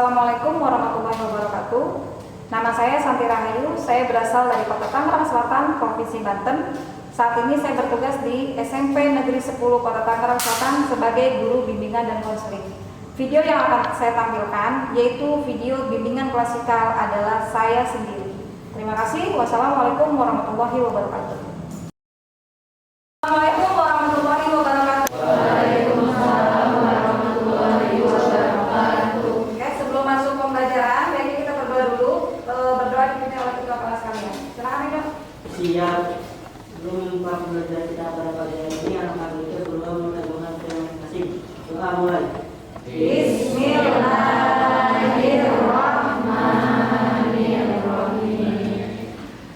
Assalamualaikum warahmatullahi wabarakatuh. Nama saya Santi Rahayu, saya berasal dari Kota Tangerang Selatan, Provinsi Banten. Saat ini saya bertugas di SMP Negeri 10 Kota Tangerang Selatan sebagai guru bimbingan dan konseling. Video yang akan saya tampilkan yaitu video bimbingan klasikal adalah saya sendiri. Terima kasih. Wassalamualaikum warahmatullahi wabarakatuh. Assalamualaikum warahmatullahi wabarakatuh. Waalaikumsalam warahmatullahi wabarakatuh. Oke, sebelum masuk pembelajaran, baiknya kita berdoa dulu. Berdoa dipimpin oleh kedua kepala sekalian. Silakan Ibu. Siap. Sebelum pembelajaran kita pada pagi hari ini, anak-anak kita berdoa minta Tuhan terima kasih. Doa mulai. Bismillahirrahmanirrahim.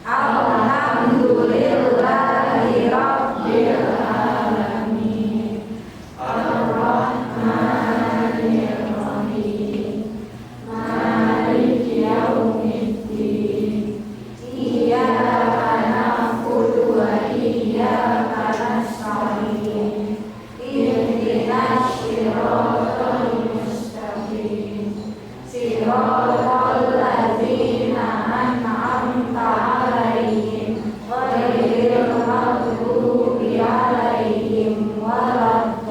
Alhamdulillahirabbil alamin. Ar-Rahmanir-Rahim. Maliki yaumiddin. Iyyaka na'budu wa iyyaka nasta'in. Ihdinas siratal mustaqim. Siratal ladzina an'amta 'alaihim ghairil maghdubi 'alaihim waladdallin.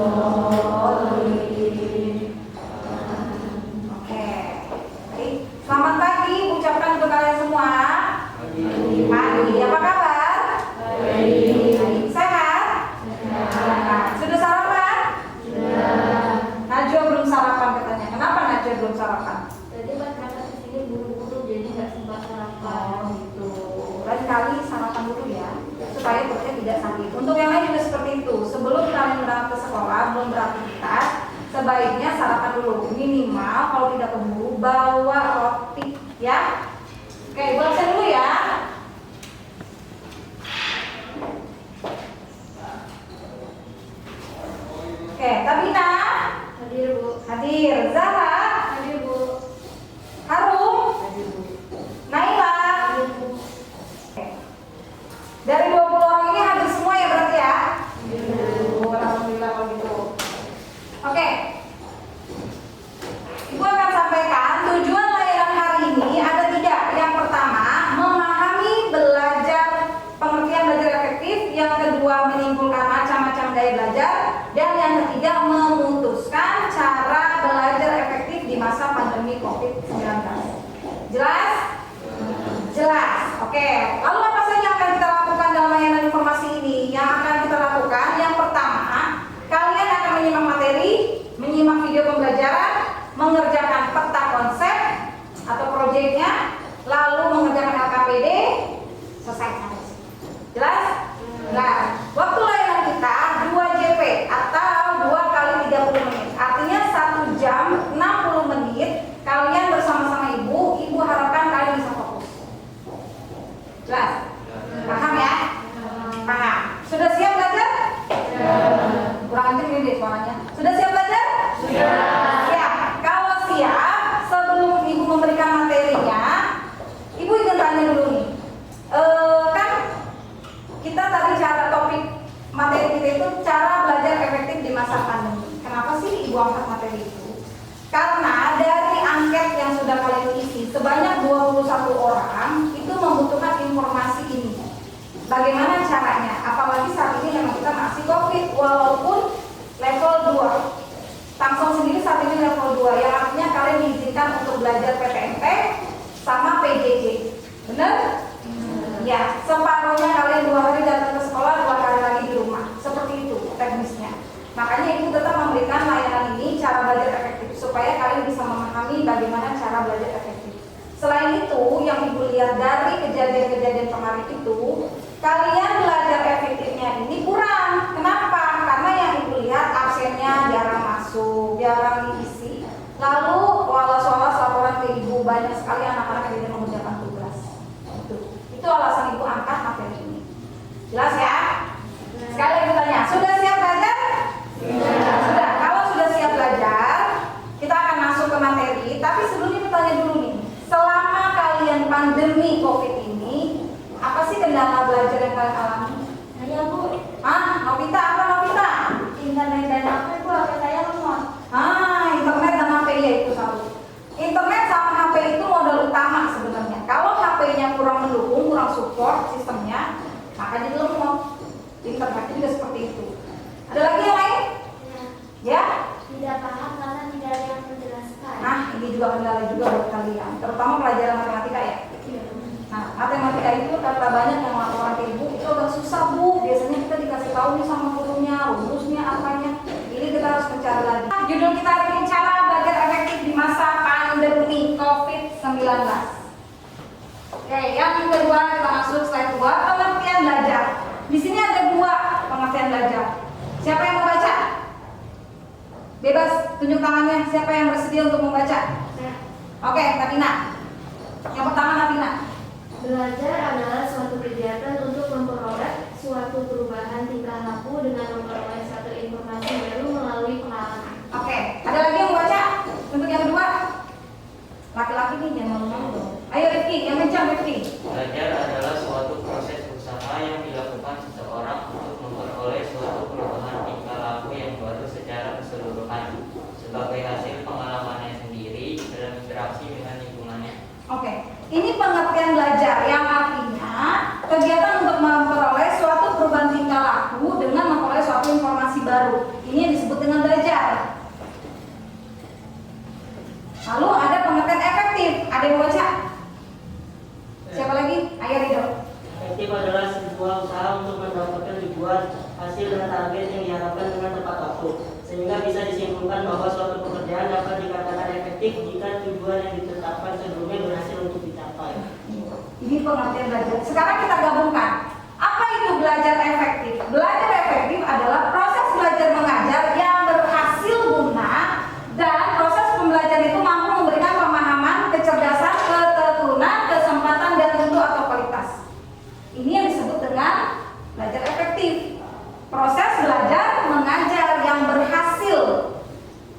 Oke. Baik. Selamat pagi ucapkan untuk kalian semua. Pagi. Apa kabar? Baik. Sehat? Sehat. Sudah sarapan? Sudah. Najwa belum sarapan katanya. Kenapa Najwa belum sarapan? Tadi pas berangkat ke sini buru-buru jadi nggak sempat sarapan. Gitu. Lain kali sarapan dulu ya, supaya perutnya tidak sakit. Untuk yang lain juga seperti itu. Sebelum kalian berangkat ke sekolah, belum beraktivitas, sebaiknya sarapan dulu. Minimal kalau tidak keburu bawa roti, ya. Oke, Ibu absen dulu ya. Oke, Tabina Hadir Bu. hadir. Zahra Hadir Bu. Harum, Hadir Bu. Naila. Hadir Bu. Oke. Dari 20 orang ini hadir semua ya berarti ya? Alhamdulillah kalau gitu. Oke. Ibu akan sampaikan tujuan layanan hari ini ada 3. Yang pertama, memahami belajar pengertian belajar efektif. Yang kedua, menyimpulkan macam-macam gaya belajar. Dan yang ketiga, memutuskan cara belajar efektif di masa pandemi COVID-19. Jelas? Jelas. Oke. Lalu apa saja yang akan kita lakukan dalam layanan informasi ini? Yang akan kita lakukan, yang pertama, kalian akan menyimak materi, menyimak video pembelajaran, mengerjakan peta konsep atau proyeknya, lalu mengerjakan LKPD, selesai sampai di sini. Jelas? Nah, waktu layanan kita 2 JP atau 2 kali 30 menit. Artinya 1 jam 60 menit kalian bersama-sama ibu. Ibu harapkan kalian bisa fokus. Jelas? Paham ya? Paham. Sudah siap belajar? Kurang kenceng ini deh suaranya. Sudah siap belajar? Siap. Kalau siap, sebelum ibu memberikan materinya, ibu ingin tanya dulu nih. Kan kita tadi cara topik materi kita itu cara belajar efektif di masa pandemi. Kenapa sih ibu angkat materi itu? Karena dari angket yang sudah kalian isi sebanyak 21 orang itu membutuhkan informasi ini. Bagaimana caranya? Apalagi saat ini memang kita masih COVID walaupun level 2. Tangsel sendiri saat ini level 2 yang artinya kalian diizinkan untuk belajar PTMP sama PJJ. Benar? Ya, separuhnya kalian 2 hari datang ke sekolah, 2 hari lagi di rumah. Seperti itu teknisnya. Makanya ibu tetap memberikan layanan ini cara belajar efektif supaya kalian bisa memahami bagaimana cara belajar efektif. Selain itu, yang ibu lihat dari kejadian-kejadian kemarin itu, kalian belajar efektifnya ini kurang. Kenapa? Karena yang ibu lihat absennya jarang masuk, jarang diisi. Lalu walas-walas laporan ke ibu, banyak sekali anak-anak yang tidak mengerjakan tugas. Itu alasan ibu angkat materi ini. Jelas ya? Sekali lagi tanya, sudah siap belajar? Sudah. Kalau sudah siap belajar, kita akan masuk ke materi. Tapi sebelumnya bertanya dulu nih, selama kalian pandemi COVID ini, apa sih kendala belajar yang kalian alami? Hanya Bu. Novita, apa Novita? Internet dan HP Bu, HP saya lemot. Internet dan HP ya itu satu. Internet banyak yang laporan ke ibu, itu agak susah bu. Biasanya kita dikasih tahu nih sama gurunya, rumusnya apanya. Ini kita harus mencari lagi. Judul kita hari ini, cara belajar efektif di masa pandemi COVID-19. Oke, yang kedua kita masuk slide 2, pengertian belajar. Di sini ada 2 pengertian belajar. Siapa yang mau baca? Bebas, tunjuk tangannya. Siapa yang bersedia untuk membaca? Oke, Katina. Yang pertama, Katina. Belajar adalah suatu kegiatan untuk memperoleh suatu perubahan tingkah laku dengan memperoleh satu informasi baru melalui pengalaman. Oke, ada lagi yang mau baca? Untuk yang kedua? Laki-laki nih, jangan malu-malu dong. Ayo Rifki, yang kencang Rifki. Belajar adalah suatu proses usaha yang dilakukan seseorang untuk memperoleh suatu perubahan tingkah laku yang baru secara keseluruhan sebagai hasil pengalamannya sendiri dalam interaksi dengan lingkungannya. Oke, ini pengertian belajar yang artinya kegiatan untuk memperoleh suatu perubahan tingkah laku dengan memperoleh suatu informasi baru. Ini yang disebut dengan belajar. Lalu ada pengertian efektif. Ada yang mau baca? Siapa lagi? Ayo Ridho. Efektif adalah sebuah usaha untuk mendapatkan tujuan, hasil dan target yang diharapkan dengan tepat waktu, sehingga bisa disimpulkan bahwa suatu pekerjaan dapat dikatakan efektif jika tujuan yang ditetapkan sebelumnya berhasil untuk dicapai. Ini pengertian belajar. Sekarang kita gabungkan. Apa itu belajar efektif? Belajar efektif adalah proses belajar mengajar yang berhasil guna dan proses pembelajaran itu mampu memberikan pemahaman, kecerdasan, ketekunan, kesempatan dan mutu atau kualitas. Ini yang disebut dengan belajar efektif. Proses belajar mengajar yang berhasil.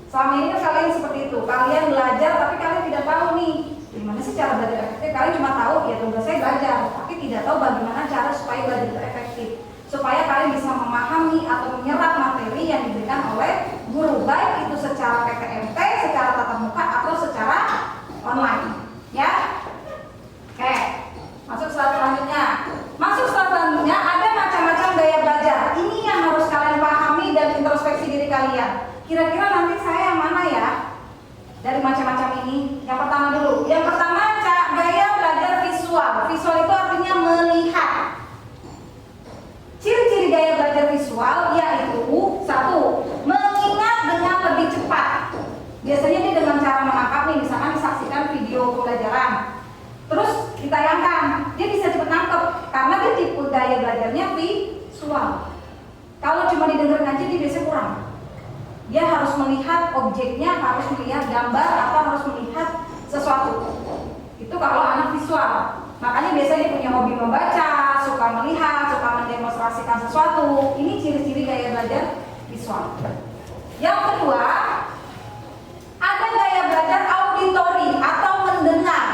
Selama ini kalian seperti itu. Kalian belajar tapi kalian tidak tahu nih gimana sih cara belajar efektif. Kalian cuma tahu ya tugas saya belajar, tapi tidak tahu bagaimana cara supaya belajar itu efektif. Supaya kalian bisa memahami atau menyerap materi yang diberikan oleh guru, baik itu secara PTMT, secara tatap muka atau secara online. Ya. Oke. Masuk slide selanjutnya. Masuk slide selanjutnya, ada macam-macam gaya belajar. Ini yang harus kalian pahami dan introspeksi diri kalian. Kira-kira nanti saya yang mana ya? Dari macam-macam ini. Yang pertama dulu. Yang pertama, gaya belajar visual. Visual itu artinya melihat. Ciri-ciri gaya belajar visual yaitu 1. Mengingat dengan lebih cepat. Biasanya dia dengan cara menangkap nih, misalkan disaksikan video pembelajaran. Terus ditayangkan, dia bisa cepat nangkep karena dia tipe gaya belajarnya visual. Kalau cuma didengar aja dia biasanya kurang. Dia harus melihat objeknya, harus melihat gambar atau harus melihat sesuatu. Itu kalau anak visual. Makanya biasanya dia punya hobi membaca, suka melihat, suka mendemonstrasikan sesuatu. Ini ciri-ciri gaya belajar visual. Yang kedua, ada gaya belajar auditori atau mendengar.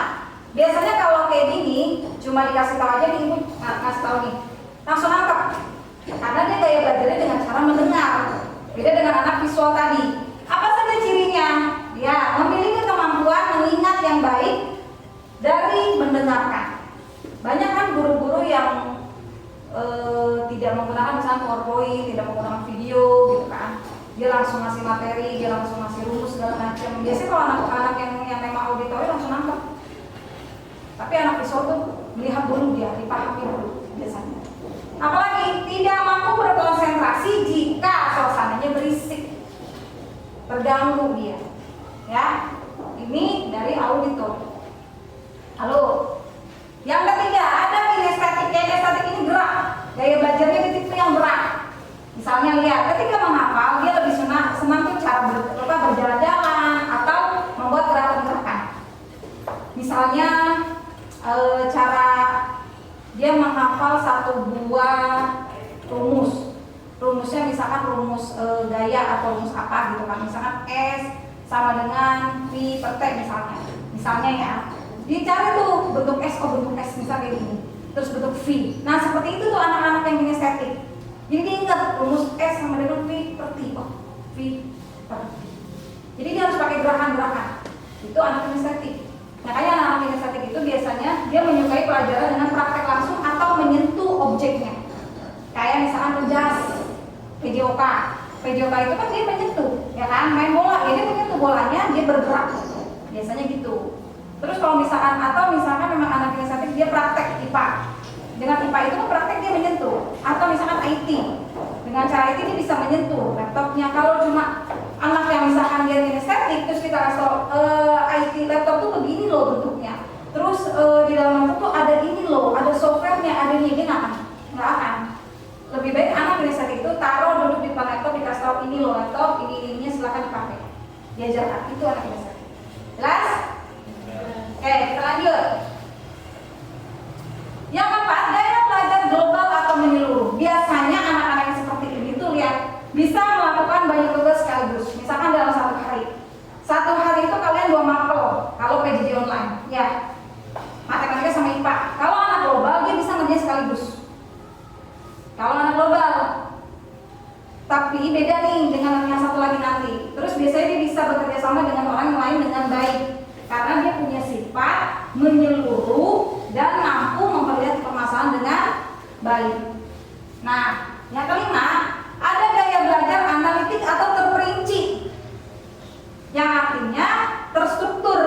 Biasanya kalau kayak gini, cuma dikasih tahu aja nih, ibu ngasih tahu nih, langsung nangkep. Karena dia gaya belajarnya dengan cara mendengar. Beda dengan anak visual tadi. Apa saja cirinya? Ya, memiliki kemampuan mengingat yang baik dari mendengarkan. Banyak kan guru-guru yang tidak menggunakan misalnya PowerPoint, tidak menggunakan video gitu kan. Dia langsung ngasih materi, dia langsung ngasih rumus segala macam. Biasanya kalau anak-anak yang memang auditori langsung nangkep. Tapi anak visual tuh melihat dulu, dia dipahami dulu biasanya. Apalagi tidak mampu berkonsentrasi jika suasananya berisik, terganggu dia. Ya, ini dari auditor. Lalu, yang ketiga ada kinestetik. Kinestetik ini gerak, gaya belajarnya di tipe yang gerak. Misalnya lihat, ketika menghafal dia lebih senang tuh cara berjalan-jalan atau membuat gerakan-gerakan. Misalnya cara dia menghafal satu buah rumus. Rumusnya misalkan rumus gaya atau rumus apa gitu kan. Misalkan S sama dengan V per T misalnya. Misalnya ya. Dicari tuh bentuk S, bentuk S misalnya kayak gini. Terus bentuk V. Nah, seperti itu tuh anak-anak yang kinestetik. Jadi dia ingat rumus S sama dengan V per T. Oh, V per T. Jadi dia harus pakai gerakan-gerakan. Itu anak kinestetik. Makanya anak-anak kinestetik itu biasanya dia menyukai pelajaran dengan praktek langsung atau menyentuh objeknya. Kayak misalkan ngejas, PJOK. PJOK itu kan dia menyentuh, ya kan? Main bola, ya dia menyentuh bolanya, dia bergerak. Biasanya gitu. Terus kalau misalkan atau misalkan memang anak kinestetik dia praktek IPA. Dengan IPA itu kan praktek dia menyentuh. Atau misalkan IT, dengan cara IT dia bisa menyentuh laptopnya. Kalau cuma anak yang misalkan dia kinestetik, terus kita kasih tau IT laptop tuh begini loh bentuknya. Terus di dalam laptop tuh ada ini loh, ada softwarenya, ada ini, dia nggak akan. Lebih baik anak kinestetik itu taruh duduk di depan laptop, dikasih tau ini loh laptop, ini silakan dipakai. Diajarkan, itu anak kinestetik. Jelas? Oke, kita lanjut. Yang keempat, gaya belajar global atau menyeluruh. Biasanya anak-anak yang seperti ini tuh lihat bisa melakukan banyak tugas sekaligus. Misalkan dalam satu hari. Satu hari itu kalian 2 mapel kalau PJJ online, ya. Matematika sama IPA. Kalau anak global dia bisa ngerjain sekaligus. Kalau anak global. Tapi beda nih dengan yang satu lagi nanti. Terus biasanya dia bisa bekerja sama dengan orang lain dengan baik. Karena dia punya sifat menyeluruh dan mampu memperlihat permasalahan dengan baik. Nah, yang kelima, ada gaya belajar analitik atau terperinci, yang artinya terstruktur.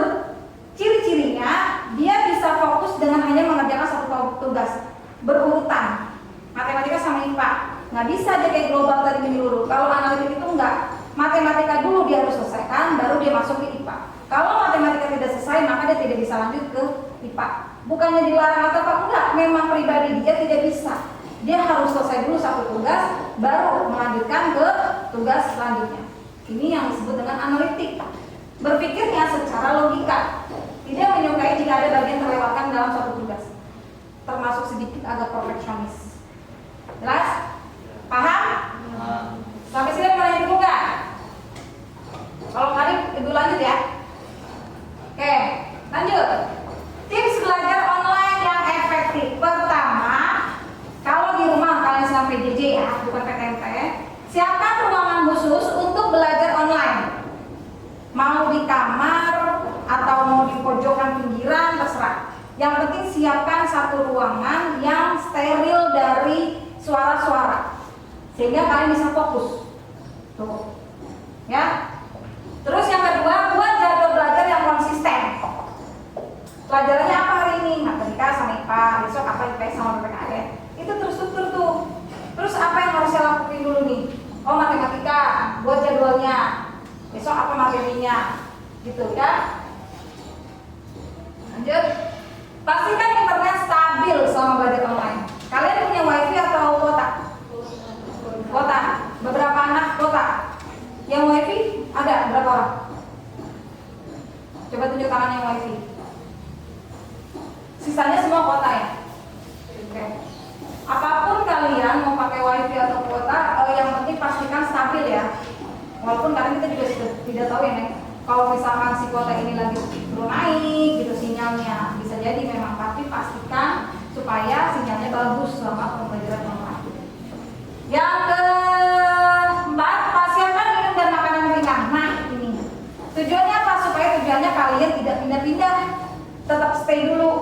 Ciri-cirinya, dia bisa fokus dengan hanya mengerjakan satu tugas berurutan. Matematika sama IPA, nggak bisa aja kayak global tadi menyeluruh. Kalau analitik itu enggak, matematika dulu dia harus selesaikan, baru dia masuk ke IPA. Kalau matematika tidak selesai, maka dia tidak bisa lanjut ke IPA. Bukannya dilarang atau apa, enggak, memang pribadi dia tidak bisa. Dia harus selesai dulu satu tugas, baru melanjutkan ke tugas selanjutnya. Ini yang disebut dengan analitik. Berpikirnya secara logika, tidak menyukai jika ada bagian terlewatkan dalam satu tugas. Termasuk sedikit agak perfeksionis. Jelas? Paham? Sampai sini mau lanjut dulu nggak? Kalau kali ibu lanjut ya. Oke, lanjut. Tips belajar online yang efektif. Pertama, kalau di rumah kalian sedang PJJ ya, bukan PTMP, siapkan ruangan khusus untuk belajar online. Mau di kamar atau mau di pojokan pinggiran, terserah. Yang penting siapkan satu ruangan yang steril dari suara-suara, sehingga kalian bisa fokus. Tuh, ya. Terus yang kedua, buat jadwal belajar yang konsisten. Pelajarannya apa hari ini? Matematika sama IPA, besok apa IPS sama PPKN. Itu terstruktur tuh. Terus apa yang harus saya lakukan dulu nih? Oh, matematika, buat jadwalnya. Besok apa materinya? Gitu ya. Lanjut. Pastikan internet stabil selama belajar online. Kalian punya wifi atau kuota? Kuota. Beberapa anak kuota. Yang wifi ada berapa orang? Coba tunjuk tangan yang wifi. Sisanya semua kuota ya. Oke. Apapun kalian mau pakai wifi atau kuota, yang penting pastikan stabil ya. Walaupun kadang kita juga tidak tahu ya, Nek. Kalau misalkan si kuota ini lagi turun naik gitu sinyalnya, bisa jadi memang, tapi pastikan supaya sinyalnya bagus selama pembelajaran online. Yang keempat, siapkan minum dan makanan ringan. Nah ini tujuannya apa? Supaya tujuannya kalian tidak pindah-pindah, tetap stay dulu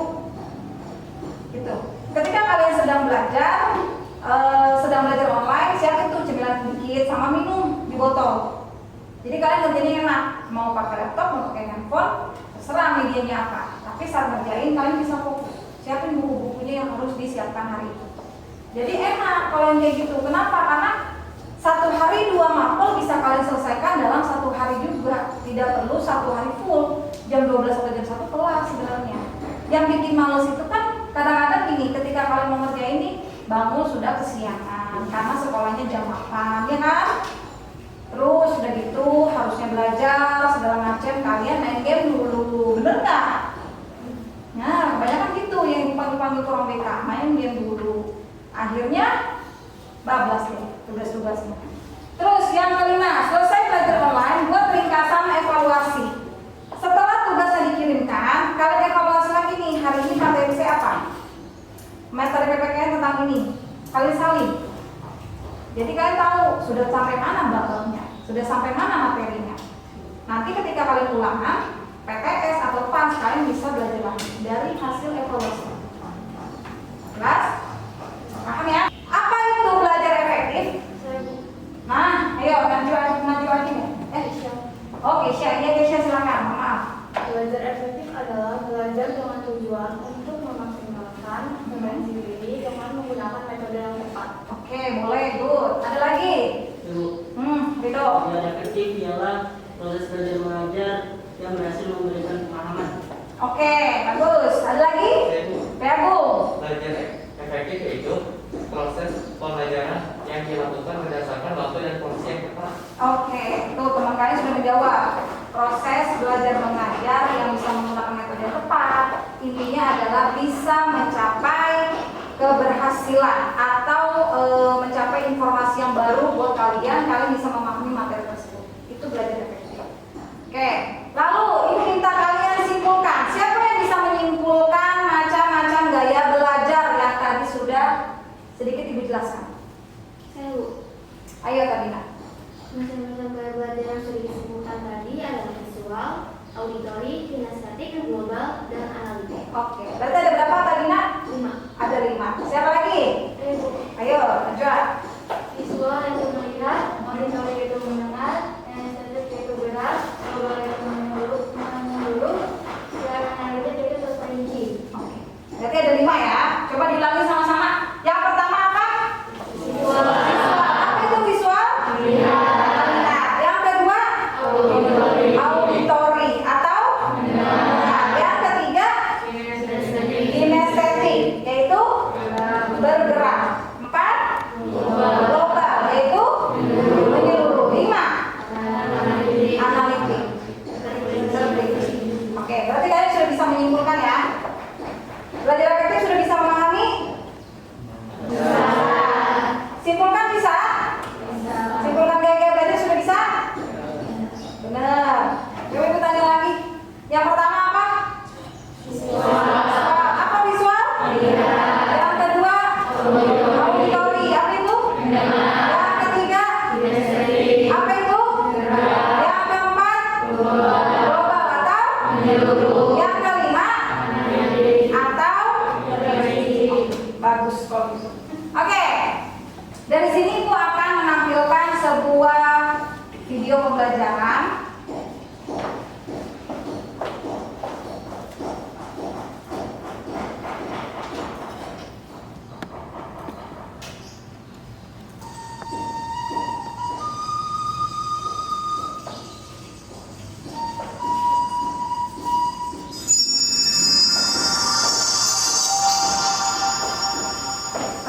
gitu. Ketika kalian sedang belajar online, siapin tuh cemilan dikit sama minum di botol. Jadi kalian ngerjainnya enak, mau pakai laptop, mau pakai handphone, terserah medianya apa. Tapi saat ngerjain kalian bisa fokus. Siapin buku-bukunya yang harus disiapkan hari itu. Jadi enak kalau yang kayak gitu. Kenapa? Karena satu hari 2 mapel bisa kalian selesaikan dalam satu hari juga. Tidak perlu satu hari full, jam 12 sampai jam 1 kelar sebenarnya. Yang bikin males itu kan kadang-kadang gini, ketika kalian mau ngerjain ini, bangun sudah kesiangan karena sekolahnya jam 8, ya kan? Terus udah gitu harusnya belajar segala macam, kalian main game dulu, bener nggak? Nah, kebanyakan gitu yang dipanggil-panggil ke ruang BK, main game dulu. Akhirnya bablas nih tugas-tugasnya. Terus yang kelima, selesai belajar online, buat ringkasan evaluasi. Setelah tugasnya dikirimkan, kalian evaluasi lagi nih, hari ini materi saya apa? Materi PPKN tentang ini, kalian salin. Jadi kalian tahu sudah sampai mana babnya, sudah sampai mana materinya. Nanti ketika kalian ulangan, PTS atau PAS, kalian bisa belajar lagi dari hasil evaluasi. Jelas? Paham ya? Apa itu belajar efektif? Nah, ayo maju lagi nih. Oke, Keisha silakan. Maaf. Belajar efektif adalah belajar dengan tujuan untuk memaksimalkan potensi diri Oke, boleh, good. Ada lagi? Ibu, Gitu. yang efektif ialah proses belajar mengajar yang berhasil memberikan pemahaman. Oke, bagus. Ada lagi? Reagung. Belajar efektif yaitu proses pembelajaran yang dilakukan berdasarkan waktu dan kondisi yang tepat. Oke, tuh teman kalian sudah menjawab. Proses belajar mengajar yang bisa menggunakan metode yang tepat, intinya adalah bisa mencapai keberhasilan atau mencapai informasi yang baru buat kalian bisa memahami materi tersebut. Itu belajar efektif. Oke, lalu ini minta kalian simpulkan. Siapa yang bisa menyimpulkan macam-macam gaya belajar yang tadi sudah sedikit ibu jelaskan? Saya Bu. Ayo Tabina. Macam-macam gaya belajar yang sudah disebutkan tadi adalah visual, auditori, kinestetik, global, dan analitik. Oke, berarti ada berapa Tabina? 5. Ada 5. Siapa lagi? Ayo, lanjut. Visual itu melihat, auditori itu mendengar, kinestetik itu gerak, global itu menyeluruh, dan analitik itu terperinci. Oke. Berarti ada 5 ya. Coba diulangi sama-sama. Yang pertama apa? Visual. Apa itu visual? Melihat. Yang kedua? Auditori atau mendengar. Yang ketiga? Kinestetik, yaitu bergerak. 4? Global, yaitu menyeluruh. 5? Analitik. Terperinci. Oke, berarti kalian sudah bisa menyimpulkan ya. Belajar efektif sudah bisa memahami? Simpulkan bisa? Simpulkan gaya-gaya belajar sudah bisa? Benar. Coba ibu tanya lagi. Yang pertama apa? Visual. Apa visual? Yang kedua? Auditori. Apa itu? Yang ketiga? Apa itu? Yang keempat? Global atau? Yang kelima? Atau? Bagus kalau gitu. Oke. Dari sini Ibu akan menampilkan sebuah video pembelajaran.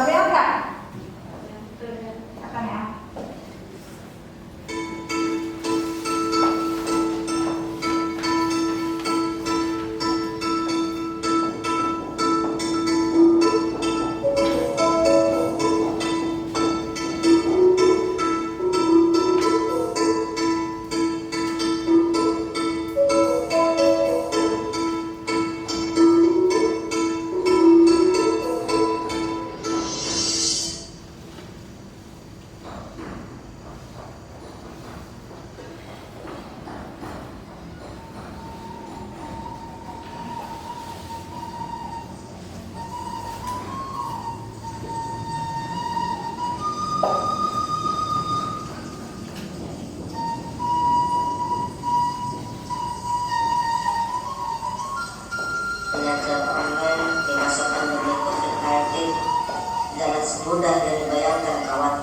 Terlihat nggak? Akan ya. Belajar online di masa pandemi COVID-19 jangan semudah dan dibayangkan kawan.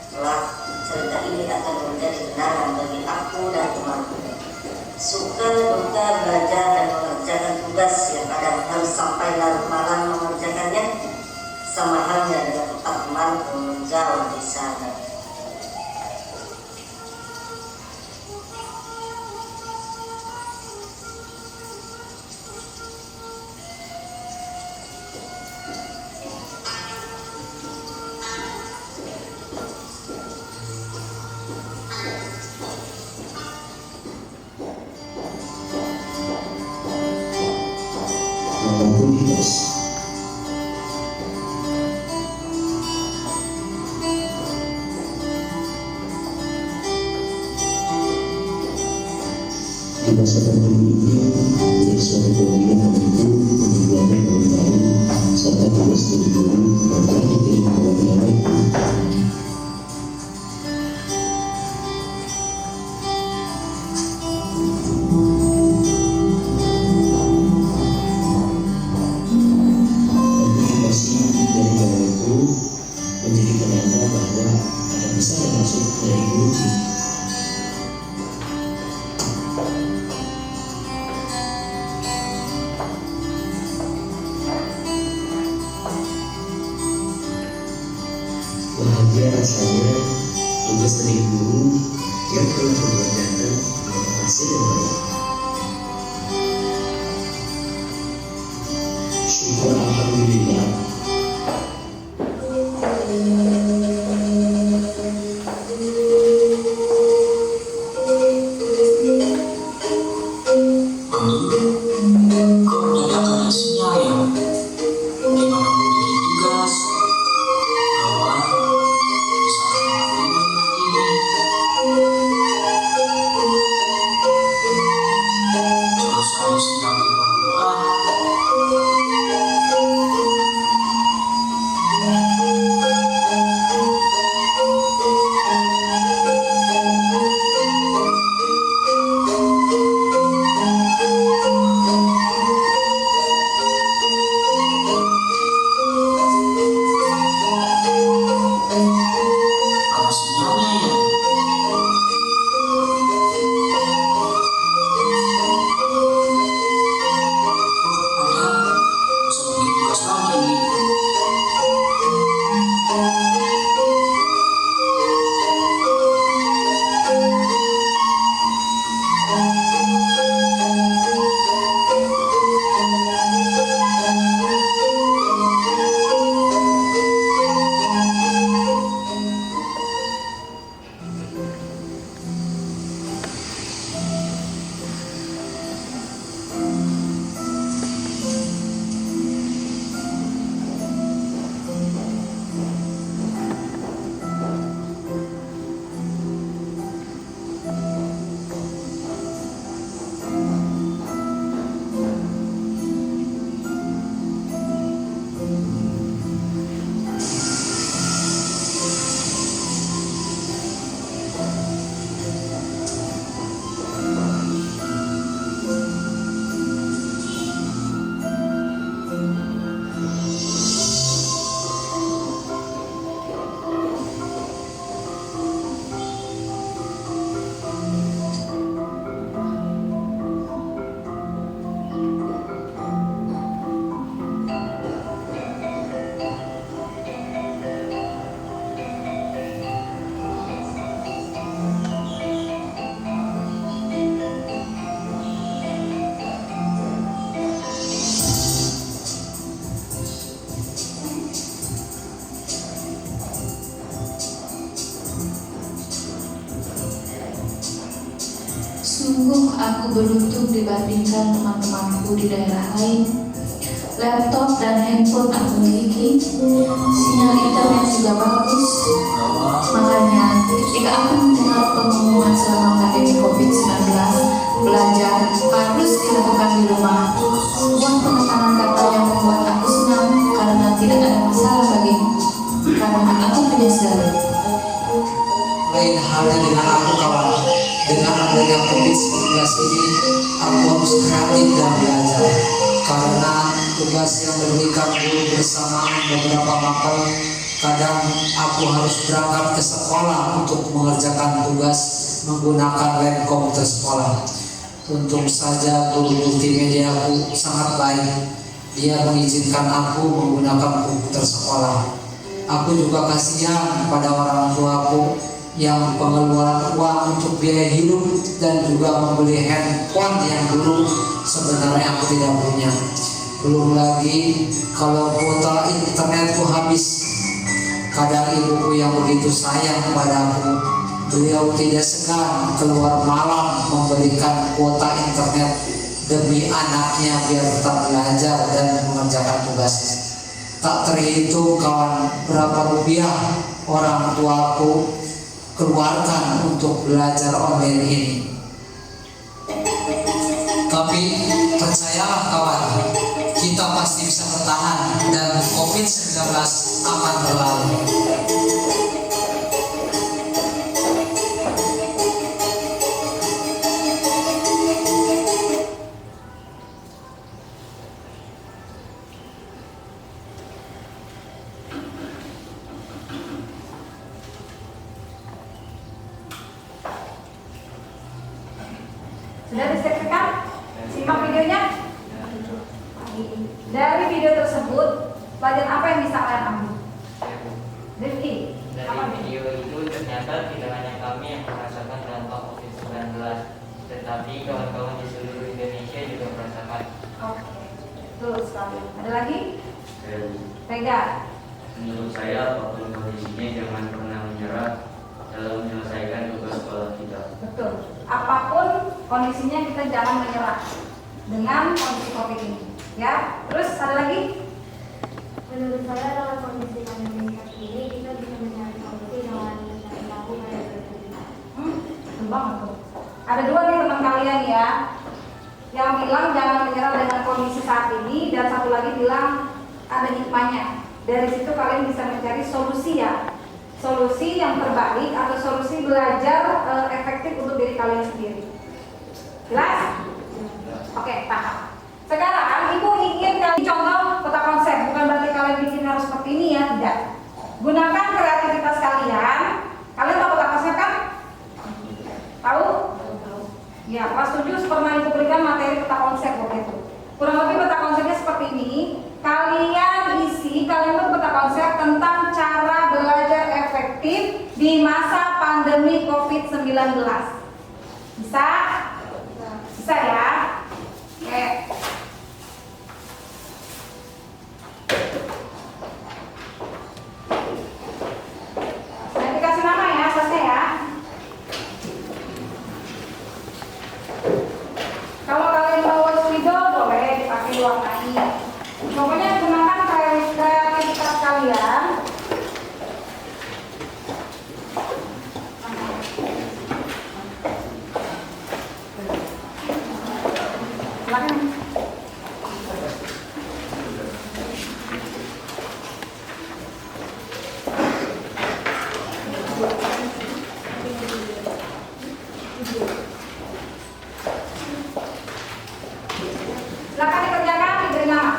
Kelak cerita ini akan menjadi kenangan bagi aku dan temanku. Suka duka belajar dan mengerjakan tugas yang kadang harus sampai larut malam mengerjakannya, sama halnya dengan tempat temanku menjauh di sana. Di masa pandemi ini menjadi suatu kewajiban bagi guru untuk belajar dari baru serta tugas dari guru dan wajib ilmu pelajaran. Motivasi dari para guru menjadi bisa masuk dari guru. Bahagia rasanya tugas dari guru yang telah mengerjakan hasil yang baik. Syukur alhamdulillah. Sungguh aku beruntung dibandingkan teman-temanku di daerah lain. Laptop dan handphone aku miliki, sinyal internet juga bagus. Makanya ketika aku mendengar pengumuman selama pandemi COVID-19, belajar harus dilakukan di rumah, sebuah penekanan kata yang membuat aku senang karena tidak ada masalah bagiku, karena aku menyesal. Lain halnya dengan aku kawan. Dengan adanya COVID-19 ini, aku harus kreatif dan belajar. Karena tugas yang diberikan guru bersama beberapa mapel, kadang aku harus berangkat ke sekolah untuk mengerjakan tugas menggunakan laptop sekolah. Untung saja guru multimedia aku sangat baik. Dia mengizinkan aku menggunakan komputer sekolah. Aku juga kasihan pada orang tuaku yang pengeluaran uang untuk biaya hidup dan juga membeli handphone yang dulu sebenarnya aku tidak punya. Belum lagi kalau kuota internetku habis. Kadang ibuku yang begitu sayang padaku, beliau tidak segan keluar malam memberikan kuota internet demi anaknya biar tetap belajar dan mengerjakan tugasnya. Tak terhitung kawan berapa rupiah orang tuaku keluarkan untuk belajar online ini. Tapi percayalah kawan, kita pasti bisa bertahan dan COVID-19 akan berlalu. Sudah disaksikan? Simak videonya. Dari video tersebut, pelajaran apa yang bisa kalian ambil? Rifki, apa Dari video itu ternyata tidak hanya kami yang merasakan dampak COVID-19, tetapi kawan-kawan di seluruh Indonesia juga merasakan. Oke, betul sekali. Ada lagi? Rega. Menurut saya, apapun kondisinya jangan pernah menyerah dalam menyelesaikan tugas sekolah kita. Betul. Apapun kondisinya kita jangan menyerah dengan kondisi COVID ini. Ya. Terus ada lagi? Menurut saya dalam kondisi pandemi saat ini kita bisa mencari solusi dengan mencari melakukan aktivitas. Betul banget tuh. Ada dua nih teman kalian ya, yang bilang jangan menyerah dengan kondisi saat ini, dan satu lagi bilang ada hikmahnya. Dari situ kalian bisa mencari solusi ya, solusi yang terbaik atau solusi belajar efektif untuk diri kalian sendiri. Jelas? Oke, paham. Sekarang ibu ingin kalian contoh peta konsep, bukan berarti kalian bikin harus seperti ini ya, tidak. Gunakan kreativitas kalian. Kalian tahu peta konsep kan? Tahu? Ya, kelas 7 pernah ibu berikan materi peta konsep waktu itu. Kurang lebih peta konsepnya seperti ini. Kalian buat peta konsep tentang cara belajar efektif di masa pandemi COVID-19. Bisa? Bisa ya? Oke. Nanti kasih nama ya, selesai ya. Kalau kalian bawa spidol boleh dipakai diwarnai. Pokoknya gunakan kreativitas kalian. Silakan. Silakan dikerjakan, diberi nama.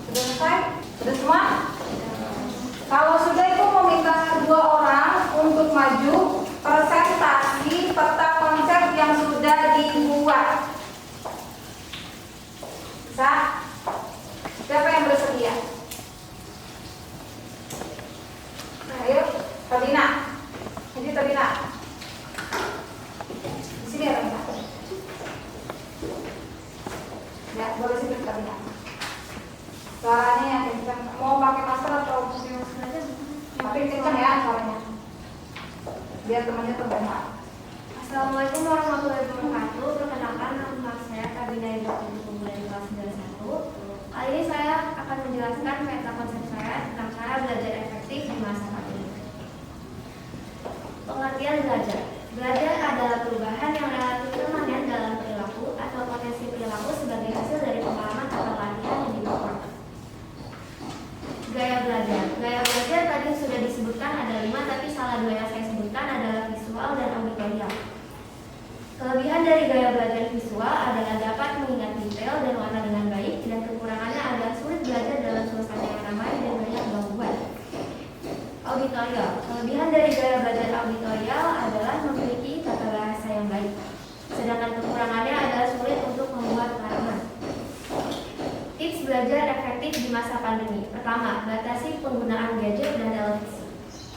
Sudah selesai? Sudah semua? Kalau sudah, itu meminta dua orang untuk maju presentasi peta konsep yang sudah dibuat. Bisa? Siapa yang bersedia? Nah, ayo, Tabina. Jadi Tabina. Di sini ya, Tabina. Ya, boleh sini Tabina. Suaranya yang kencang. Mau pakai masker atau biar temannya terdengar. Assalamualaikum warahmatullahi wabarakatuh. Perkenalkan, nama saya Kabina Ibrahim dari kelas 91. Kali ini saya akan menjelaskan peta konsep saya tentang cara belajar efektif di masa pandemi. Pengertian belajar. Belajar adalah perubahan yang relatif permanen dalam perilaku atau potensi perilaku sebagai hasil dari pengalaman atau latihan yang dilakukan. Gaya belajar. Gaya belajar tadi sudah disebutkan ada 5, tapi salah 2 yang saya sebutkan adalah visual dan auditorial. Kelebihan dari gaya belajar visual adalah dapat mengingat detail dan warna dengan baik, dan kekurangannya adalah sulit belajar dalam suasana yang ramai dan banyak gangguan. Auditorial. Kelebihan dari gaya belajar auditorial adalah memiliki tata bahasa yang baik, sedangkan kekurangannya adalah sulit untuk membuat pemahaman. Tips belajar efektif di masa pandemi. Pertama, batasi penggunaan gadget dan televisi.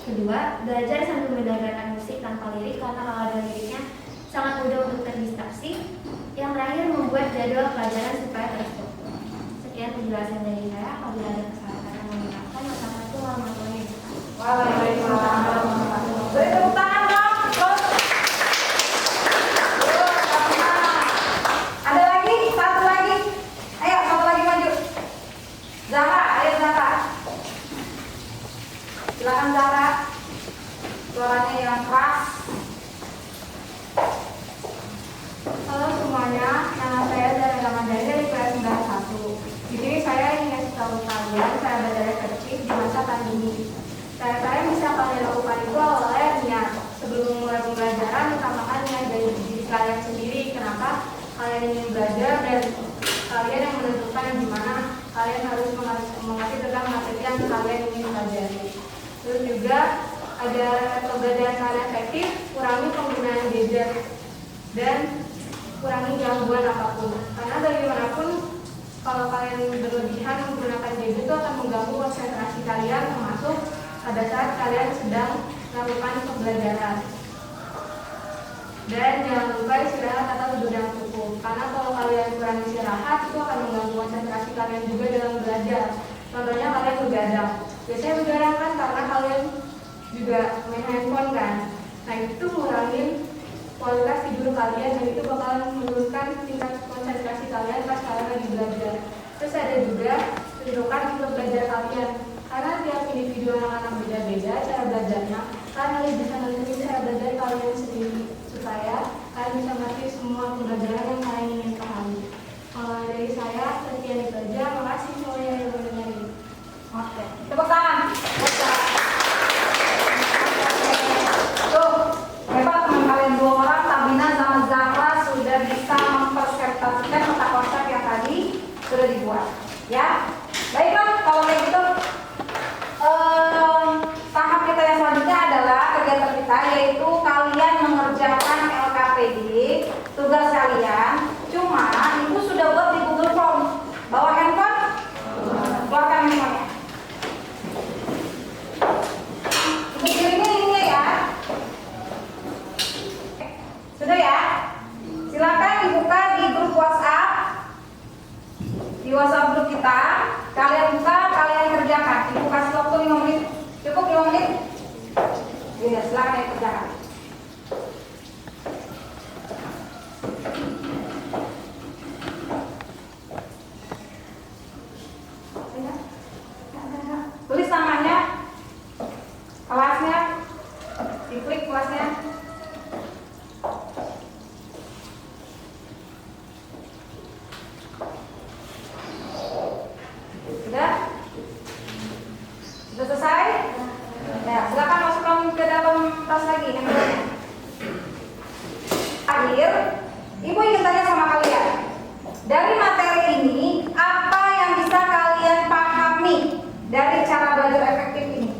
Kedua, belajar sambil mendengarkan musik tanpa lirik karena kalau ada liriknya sangat mudah untuk terdistraksi. Yang terakhir, membuat jadwal pelajaran supaya terstruktur. Sekian penjelasan dari saya. Apabila ada kesalahan mohon maaf. Wassalamualaikum warahmatullahi wabarakatuh. Waalaikumsalam. Beri tepuk tangan dong. Terus. Ada lagi? Satu lagi. Ayo, satu lagi maju. Zahra, ayo Zahra. Silakan Zahra. Suaranya yang keras. Halo semuanya, nama saya Zahra Ramadhani dari kelas 91. Di sini saya ingin kasih tahu kalian cara belajar efektif di masa pandemi. Cara-cara yang bisa kalian lakukan itu awalnya niat. Sebelum memulai pembelajaran, utamakan niat dari diri kalian sendiri. Kenapa kalian ingin belajar dan kalian yang menentukan gimana kalian harus mengerti tentang materi yang kalian ingin pelajari. Terus juga ada pembelajaran cara efektif, kurangi penggunaan gadget dan kurangi gangguan apapun. Karena bagaimanapun kalau kalian berlebihan menggunakan gadget itu akan mengganggu konsentrasi kalian, termasuk pada saat kalian sedang melakukan pembelajaran. Dan jangan lupa istirahat atau tidur yang cukup. Karena kalau kalian kurang istirahat itu akan mengganggu konsentrasi kalian juga dalam belajar. Contohnya kalian begadang. Biasanya begadang kan karena kalian juga main handphone kan. Nah itu ngurangin kualitas tidur kalian dan itu bakalan menurunkan tingkat konsentrasi kalian pas kalian lagi belajar. Terus ada juga tunjukkan untuk belajar kalian. Karena tiap individu anak-anak beda-beda cara belajarnya. Kalian bisa nentuin cara belajar kalian sendiri supaya kalian bisa mengerti semua pembelajaran yang kalian ingin pahami. Dari saya, sekian itu aja. Makasih semuanya yang mendengarin. Oke, tepuk tangan. Tuh, hebat teman kalian 2 orang, Tabina sama Zahra sudah bisa mempersepsikan peta konsep yang tadi sudah dibuat. Ya, baiklah kalau kayak gitu. Tahap kita yang selanjutnya adalah kegiatan kita, yaitu kalian mengerjakan LKPD tugas kalian. Cuma itu sudah buat di Google Form. Bawa handphone, keluarkan handphonenya. Kirimnya ini ya. Sudah ya? Silakan dibuka di grup WhatsApp. Di WhatsApp grup kita, kalian buka, kalian kerjakan. Ibu kasih waktu 5 menit. Cukup 5 menit? Iya, silakan yang kerjakan. Tulis namanya, kelasnya, diklik kelasnya. Sudah? Sudah selesai? Ya, silakan masukkan ke dalam tas lagi handphonenya. Akhir, Ibu ingin tanya sama kalian. Dari materi ini, apa yang bisa kalian pahami dari cara belajar efektif ini?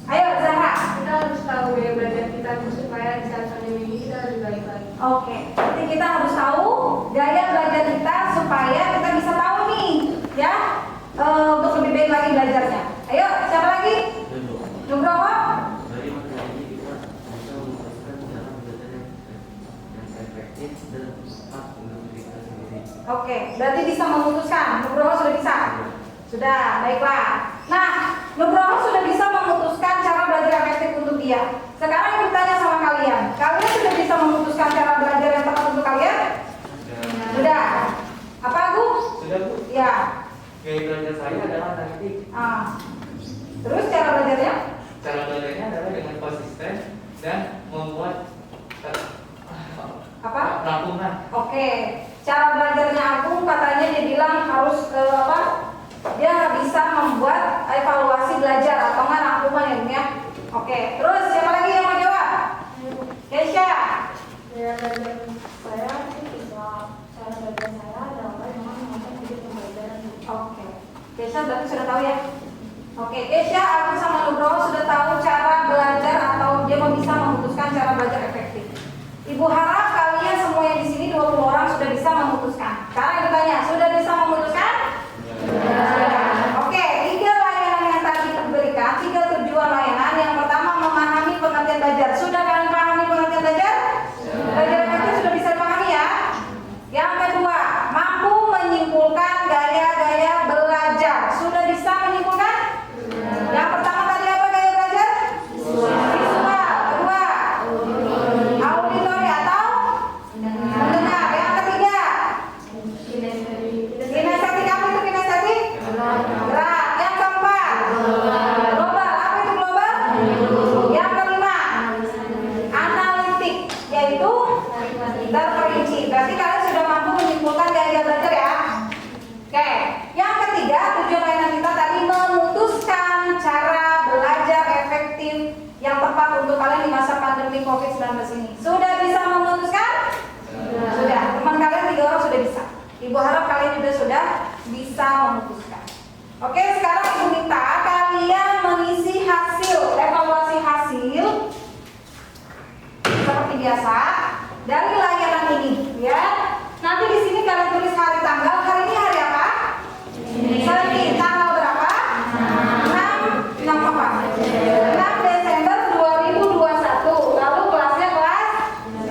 Ayo, Zahra. Kita harus tahu gaya belajar kita supaya di saat pandemi ini kita lebih baik lagi. Oke, jadi kita harus tahu gaya belajar kita supaya kita bisa tahu nih, ya, untuk lebih baik lagi belajarnya. Ayo, siapa lagi? Nugroho. Dari materi ini kita bisa memutuskan cara belajar yang efektif dan tepat untuk diri kita sendiri. Oke, berarti bisa memutuskan. Nugroho sudah bisa? Sudah, baiklah. Nah, Nugroho sudah bisa memutuskan cara belajar efektif untuk dia. Sekarang ibu tanya sama kalian. Kalian sudah bisa memutuskan cara belajar yang tepat untuk kalian? Sudah. Apa Bu? Sudah Bu. Ya. Gaya belajar saya adalah analitik. Terus cara belajarnya? Cara belajarnya adalah dengan konsisten dan membuat Apa? rangkuman. Oke. Cara belajarnya aku katanya dia bilang harus apa? Dia bisa membuat evaluasi belajar atau nggak rangkuman ya, Bu ya. Oke. Terus siapa lagi yang mau jawab? Keisha. Ya, belajar saya sih bisa. Cara belajar saya adalah memang menonton video pembelajaran. Oke. Keisha berarti sudah tahu ya? Oke, Keisha, aku sama Nugroho sudah tahu cara belajar atau dia bisa memutuskan cara belajar efektif. Ibu harap kalian semua yang di sini 20 orang sudah bisa memutuskan. Sekarang ibu tanya, sudah bisa memutuskan? Sudah. Oke, 3 layanan yang tadi diberikan, 3 tujuan layanan. Yang pertama memahami pengertian belajar. Sudah kalian pahami pengertian belajar? Belajar efektif sudah bisa dipahami ya? Yang kedua, mampu menyimpulkan gaya-gaya belajar. Sudah bisa menyimpulkan? Yang pertama tadi apa gaya belajar? Visual. Kedua, auditori atau mendengar. Yang ketiga, kinestetik. Apa itu kinestetik? Gerak. Yang keempat, global. Apa itu global? Yang kelima, analitik, yaitu terperinci. Berarti kalian sudah mampu menyimpulkan gaya belajar ya. Oke. Yang ketiga, tujuan layanan kita tadi memutuskan cara belajar efektif yang tepat untuk kalian di masa pandemi COVID-19 ini. Sudah bisa memutuskan? Sudah. Teman kalian 3 orang sudah bisa. Ibu harap kalian juga sudah bisa memutuskan. Oke, sekarang ibu minta kalian mengisi hasil, evaluasi hasil seperti biasa dari layanan ini, ya. Nanti di sini kalian tulis hari tanggal. Hari ini hari apa? Senin. Tanggal berapa? 6 apa? 6 Desember 2021. Lalu kelasnya kelas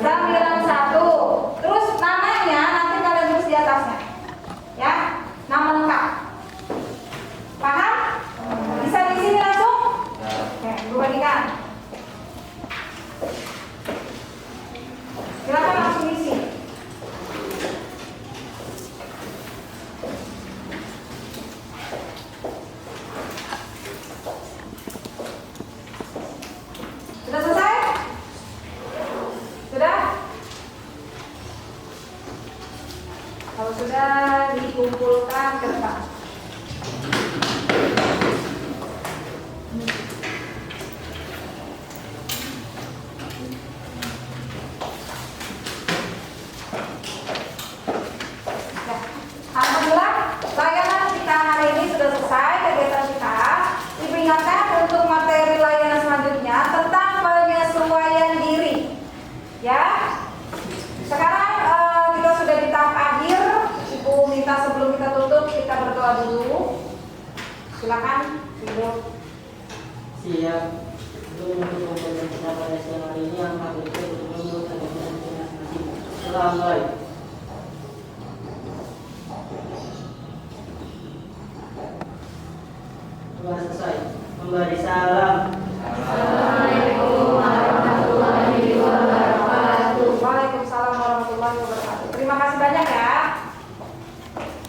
91. Terus namanya nanti kalian tulis di atasnya. Ya, nama lengkap. Paham? Bisa di sini langsung? Oke, gue bagikan. Silakan langsung isi. Sudah selesai? Sudah? Kalau sudah dikumpulkan ke depan. Alhamdulillah, layanan kita hari ini sudah selesai, kegiatan kita. Diperingatkan untuk materi layanan selanjutnya tentang penyesuaian diri. Ya. Sekarang kita sudah di tahap akhir. Ibu minta sebelum kita tutup kita berdoa dulu. Silakan, Ibu. Siap. Untuk menutup pembelajaran kita pada siang hari ini yang kami berikan untuk menutup pembelajaran kita masing-masing. Assalamualaikum. Sudah selesai. Memberi salam